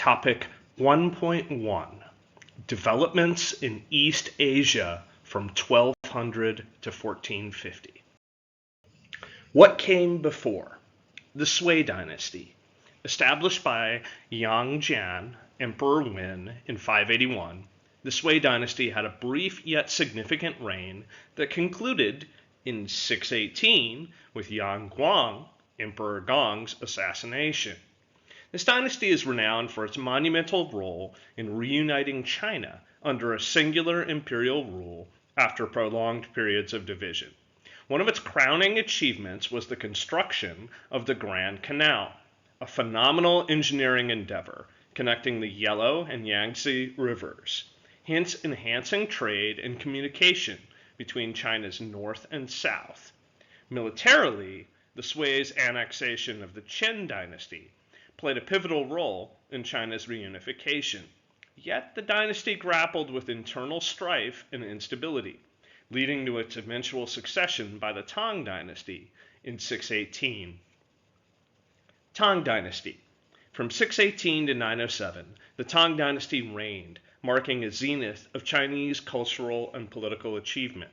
Topic 1.1 Developments in East Asia from 1200 to 1450. What came before? The Sui dynasty. Established by Yang Jian, Emperor Wen, in 581, the Sui dynasty had a brief yet significant reign that concluded in 618 with Yang Guang, Emperor Gong's assassination. This dynasty is renowned for its monumental role in reuniting China under a singular imperial rule after prolonged periods of division. One of its crowning achievements was the construction of the Grand Canal, a phenomenal engineering endeavor connecting the Yellow and Yangtze rivers, hence enhancing trade and communication between China's north and south. Militarily, the Sui's annexation of the Qin dynasty played a pivotal role in China's reunification. Yet the dynasty grappled with internal strife and instability, leading to its eventual succession by the Tang dynasty in 618. Tang dynasty. From 618 to 907, the Tang dynasty reigned, marking a zenith of Chinese cultural and political achievement.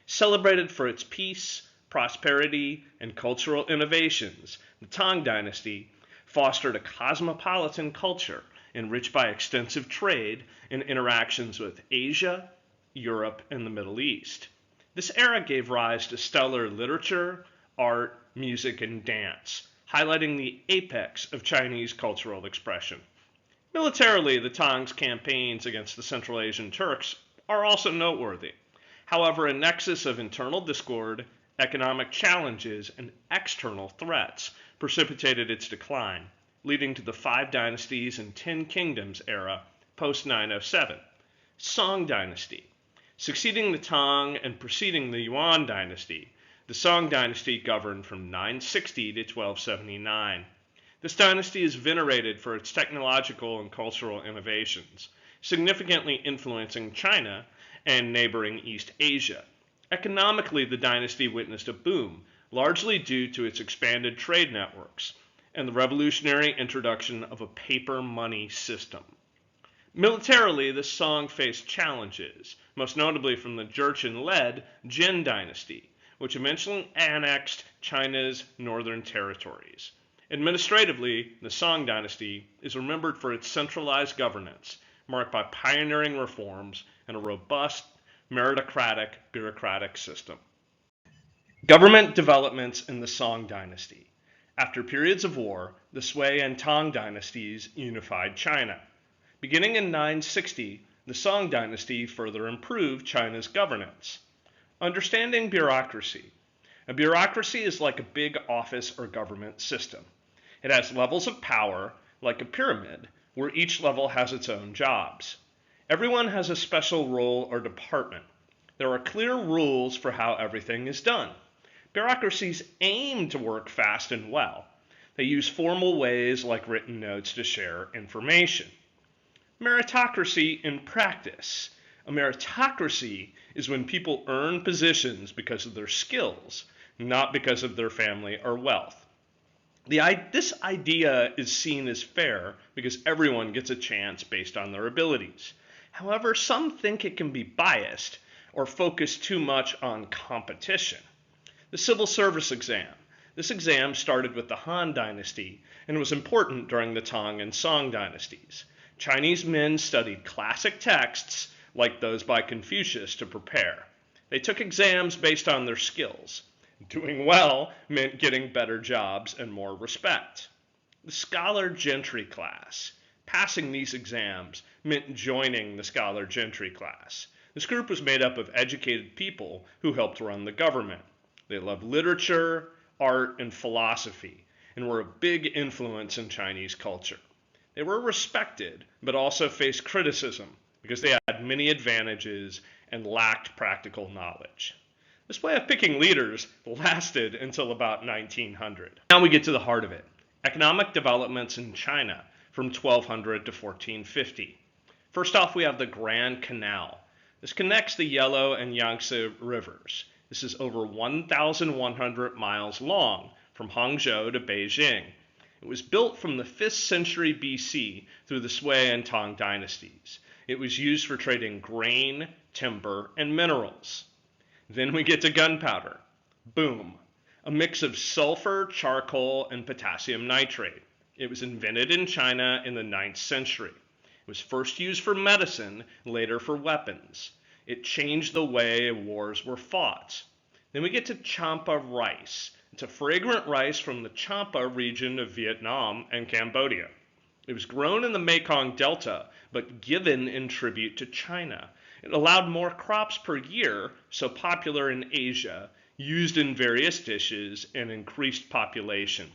Celebrated for its peace, prosperity, and cultural innovations, the Tang dynasty fostered a cosmopolitan culture enriched by extensive trade and interactions with Asia, Europe, and the Middle East. This era gave rise to stellar literature, art, music, and dance, highlighting the apex of Chinese cultural expression. Militarily, the Tang's campaigns against the Central Asian Turks are also noteworthy. However, a nexus of internal discord, economic challenges, and external threats precipitated its decline, leading to the Five Dynasties and Ten Kingdoms era post-907. Song dynasty. Succeeding the Tang and preceding the Yuan dynasty, the Song dynasty governed from 960 to 1279. This dynasty is venerated for its technological and cultural innovations, significantly influencing China and neighboring East Asia. Economically, the dynasty witnessed a boom, largely due to its expanded trade networks and the revolutionary introduction of a paper money system. Militarily, the Song faced challenges, most notably from the Jurchen-led Jin dynasty, which eventually annexed China's northern territories. Administratively, the Song dynasty is remembered for its centralized governance, marked by pioneering reforms and a robust meritocratic bureaucratic system. Government developments in the Song dynasty. After periods of war, the Sui and Tang dynasties unified China. Beginning in 960, the Song dynasty further improved China's governance. Understanding bureaucracy. A bureaucracy is like a big office or government system. It has levels of power, like a pyramid, where each level has its own jobs. Everyone has a special role or department. There are clear rules for how everything is done. Bureaucracies aim to work fast and well. They use formal ways like written notes to share information. Meritocracy in practice. A meritocracy is when people earn positions because of their skills, not because of their family or wealth. This idea is seen as fair because everyone gets a chance based on their abilities. However, some think it can be biased or focus too much on competition. The civil service exam. This exam started with the Han dynasty and was important during the Tang and Song dynasties. Chinese men studied classic texts like those by Confucius to prepare. They took exams based on their skills. Doing well meant getting better jobs and more respect. The scholar gentry class. Passing these exams meant joining the scholar gentry class. This group was made up of educated people who helped run the government. They loved literature, art, and philosophy, and were a big influence in Chinese culture. They were respected, but also faced criticism because they had many advantages and lacked practical knowledge. This way of picking leaders lasted until about 1900. Now we get to the heart of it. Economic developments in China from 1200 to 1450. First off, we have the Grand Canal. This connects the Yellow and Yangtze rivers. This is over 1,100 miles long from Hangzhou to Beijing. It was built from the 5th century BC through the Sui and Tang dynasties. It was used for trading grain, timber, and minerals. Then we get to gunpowder. Boom. A mix of sulfur, charcoal, and potassium nitrate. It was invented in China in the 9th century. It was first used for medicine, later for weapons. It changed the way wars were fought. Then we get to Champa rice. It's a fragrant rice from the Champa region of Vietnam and Cambodia. It was grown in the Mekong Delta, but given in tribute to China. It allowed more crops per year, so popular in Asia, used in various dishes, and increased population.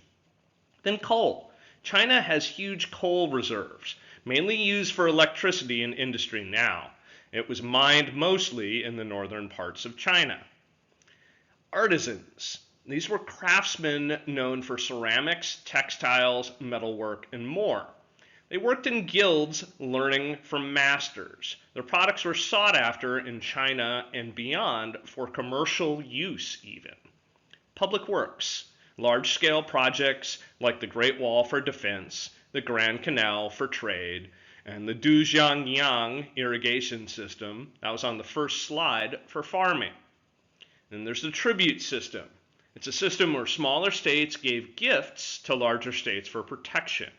Then coal. China has huge coal reserves, mainly used for electricity and industry now. It was mined mostly in the northern parts of China. Artisans. These were craftsmen known for ceramics, textiles, metalwork, and more. They worked in guilds, learning from masters. Their products were sought after in China and beyond for commercial use even. Public works. Large-scale projects like the Great Wall for defense, the Grand Canal for trade, and the Dujiangyang irrigation system, that was on the first slide, for farming. Then there's the tribute system. It's a system where smaller states gave gifts to larger states for protection.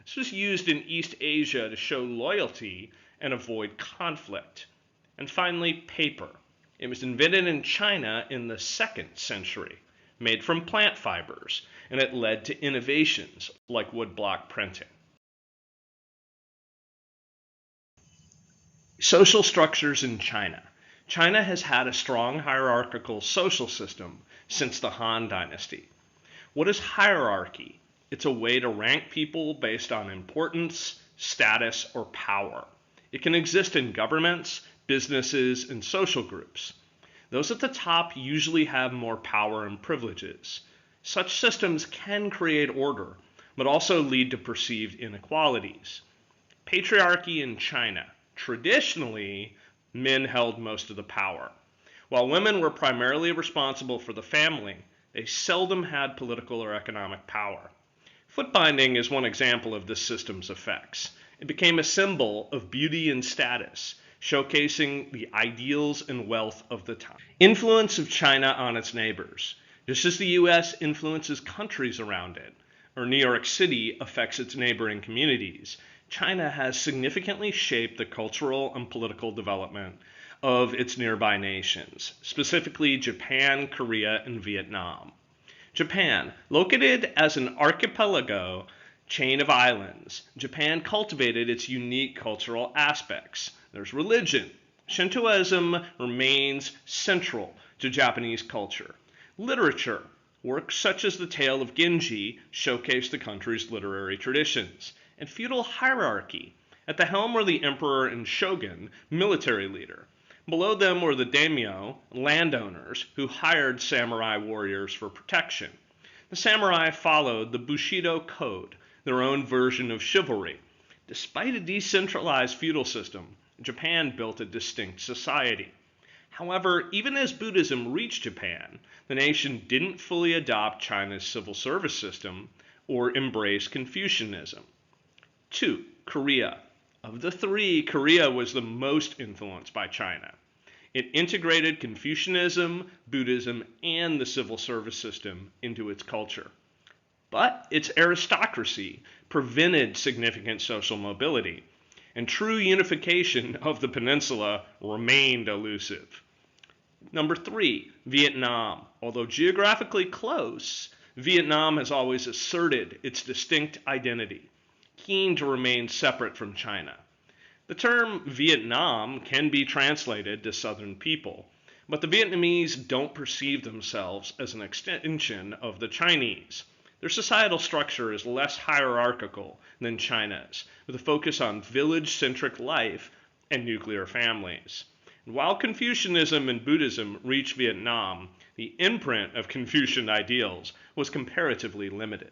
This was used in East Asia to show loyalty and avoid conflict. And finally, paper. It was invented in China in the 2nd century, made from plant fibers, and it led to innovations like woodblock printing. Social structures in China. China has had a strong hierarchical social system since the Han Dynasty. What is hierarchy? It's a way to rank people based on importance, status, or power. It can exist in governments, businesses, and social groups. Those at the top usually have more power and privileges. Such systems can create order, but also lead to perceived inequalities. Patriarchy in China. Traditionally, men held most of the power. While women were primarily responsible for the family, they seldom had political or economic power. Foot binding is one example of this system's effects. It became a symbol of beauty and status, showcasing the ideals and wealth of the time. Influence of China on its neighbors. Just as the U.S. influences countries around it, or New York City affects its neighboring communities, China has significantly shaped the cultural and political development of its nearby nations, specifically Japan, Korea, and Vietnam. Japan, located as an archipelago chain of islands, Japan cultivated its unique cultural aspects. There's religion. Shintoism remains central to Japanese culture. Literature. Works such as The Tale of Genji showcase the country's literary traditions. And feudal hierarchy. At the helm were the emperor and shogun, military leader. Below them were the daimyo, landowners, who hired samurai warriors for protection. The samurai followed the Bushido Code, their own version of chivalry. Despite a decentralized feudal system, Japan built a distinct society. However, even as Buddhism reached Japan, the nation didn't fully adopt China's civil service system or embrace Confucianism. 2. Korea. Of the three, Korea was the most influenced by China. It integrated Confucianism, Buddhism, and the civil service system into its culture. But its aristocracy prevented significant social mobility, and true unification of the peninsula remained elusive. Number 3, Vietnam. Although geographically close, Vietnam has always asserted its distinct identity, keen to remain separate from China. The term Vietnam can be translated to Southern people, but the Vietnamese don't perceive themselves as an extension of the Chinese. Their societal structure is less hierarchical than China's, with a focus on village-centric life and nuclear families. And while Confucianism and Buddhism reached Vietnam, the imprint of Confucian ideals was comparatively limited.